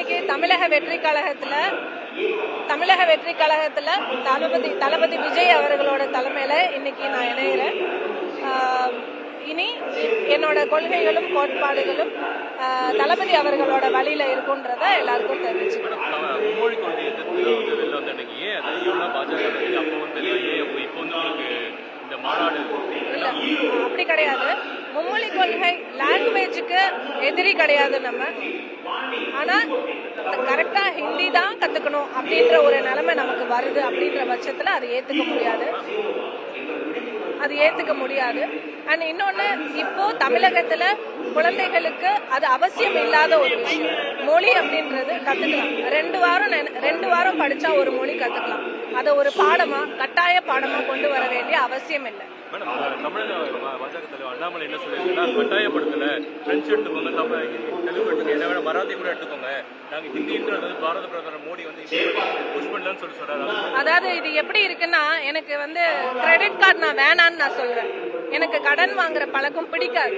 இன்னைக்கு தமிழக வெற்றி கழகத்துல தளபதி விஜய் அவர்களோட தலைமையில இன்னைக்கு நான் இணைகிறேன். இனி என்னோட கொள்கைகளும் கோட்பாடுகளும் தளபதி அவர்களோட வழியில இருக்குன்றத எல்லாருக்கும் தெரிஞ்சு. அப்படி கிடையாது. மும்மொழி கொள்கை லாங்குவேஜுக்கு எதிரி கிடையாது நம்ம. ஆனா கரெக்டா ஹிந்தி தான் கத்துக்கணும் அப்படின்ற ஒரு நிலைமை நமக்கு வருது. அப்படின்ற பட்சத்துல அதை ஏத்துக்க முடியாது. அண்ட் இன்னொன்னு, இப்போ தமிழகத்துல குழந்தைகளுக்கு அது அவசியம் இல்லாத ஒரு விஷயம். மொழி அப்படின்றது கத்துக்கலாம். 2 வாரம் படிச்சா ஒரு மொழி கத்துக்கலாம். அதை ஒரு கட்டாய பாடமா கொண்டு வர வேண்டிய அவசியம் இல்லை. தமிழக பாஜக தலைவர் அண்ணாமலை என்ன சொல்லியிருக்காங்க, கட்டாயப்படுத்தல, பிரெஞ்சு எடுத்துக்கோங்க, தெலுங்கு எடுத்துக்கோங்க, மராத்தி கூட எடுத்துக்கோங்க, நாங்க ஹிந்தின்றது பாரத பிரதமர் மோடி வந்து புஷ் பண்ணலன்னு சொல்றாரு. அதாவது இது எப்படி இருக்குன்னா, எனக்கு கிரெடிட் கார்டு நான் வேணான்னு நான் சொல்றேன். எனக்கு கடன் வாங்குற பழக்கம் பிடிக்காது.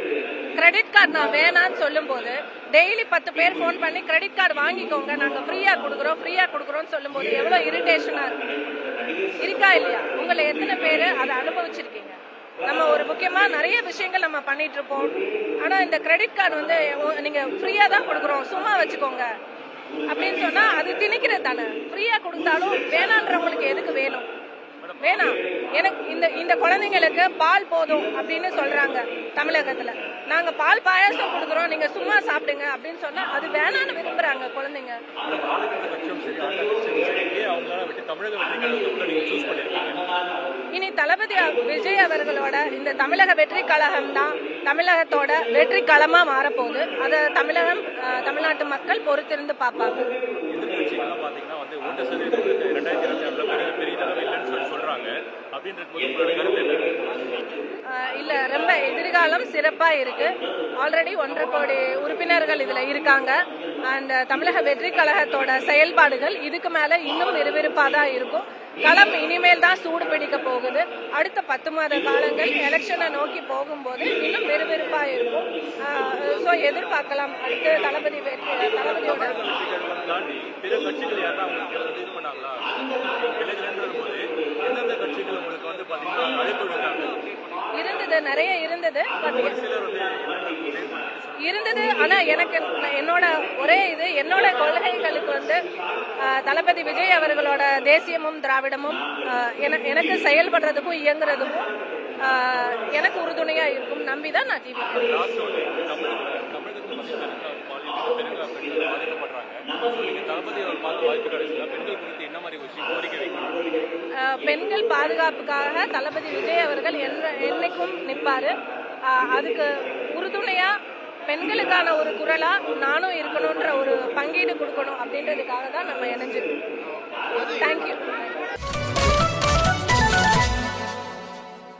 கிரெடிட் கார்டு நான் வேணான்னு சொல்லும் போது டெய்லி 10 பேர் போன் பண்ணி கிரெடிட் கார்டு வாங்கிக்கோங்க, நாங்க ஃப்ரீயா கொடுக்குறோம் சொல்லும் போது எவ்வளவு இரிட்டேஷனா இருக்கா இல்லையா? உங்களை எத்தனை பேரு அதை அனுபவிச்சிருக்கீங்க? நம்ம ஒரு முக்கியமா நிறைய விஷயங்கள் நம்ம பண்ணிட்டு இருப்போம். ஆனா இந்த கிரெடிட் கார்டு நீங்க ஃப்ரீயா தான் கொடுக்குறோம், சும்மா வச்சுக்கோங்க அப்படின்னு சொன்னா அது திணிக்கிறது தானே. ஃப்ரீயா கொடுத்தாலும் வேணான்றவங்களுக்கு எதுக்கு வேணும்? வேணாம். எனக்கு இந்த குழந்தைங்களுக்கு பால் போதும் அப்படின்னு சொல்றாங்க. தமிழகத்துல நாங்க பால் பாயாசம் கொடுக்குறோம், நீங்க சும்மா சாப்பிடுங்க அப்படின்னு சொன்னா அது வேணான்னு விரும்புறாங்க குழந்தைங்க. இனி தளபதி விஜய் அவர்களோட இந்த தமிழக வெற்றி கழகம் தான் தமிழகத்தோட வெற்றி களமா மாறப்போகுது. அதை தமிழ்நாட்டு மக்கள் பொறுத்திருந்து பார்ப்பாங்க. இல்ல, ரொம்ப எதிர்காலம் சிறப்பா இருக்கு. ஆல்ரெடி 1.5 கோடி உறுப்பினர்கள் இதுல இருக்காங்க. அண்ட் தமிழக வெற்றி கழகத்தோட செயல்பாடுகள் இதுக்கு மேல இன்னும் விறுவிறுப்பா தான் இருக்கும். களம் இனிமேல் தான் சூடு பிடிக்க போகுது. அடுத்த 10 மாத காலங்கள் எலெக்ஷனை நோக்கி போகும்போது இன்னும் விறுவிறுப்பா இருக்கும். சோ எதிர்பார்க்கலாம். அடுத்து தளபதியோட இருந்தது, நிறைய இருந்தது. ஆனா எனக்கு என்னோட கொள்கைகளுக்கு தளபதி விஜய் அவர்களோட தேசியமும் திராவிடமும் எனக்கு செயல்படுறதுக்கும் இயங்குறதுக்கும் எனக்கு உறுதுணையா இருக்கும் நம்பிதான் நான் ஜீவிக்கிறேன். பெண்கள் பாதுகாப்புக்காக தளபதி விஜய் அவர்கள் என்னைக்கும் நிற்பாரு. அதுக்கு உறுதுணையா பெண்களுக்கான ஒரு குரலா நானும் இருக்கணும்ன்ற ஒரு பங்கீடு கொடுக்கணும் அப்படின்றதுக்காக தான் நம்ம இணைஞ்சிருக்கோம். தேங்க்யூ.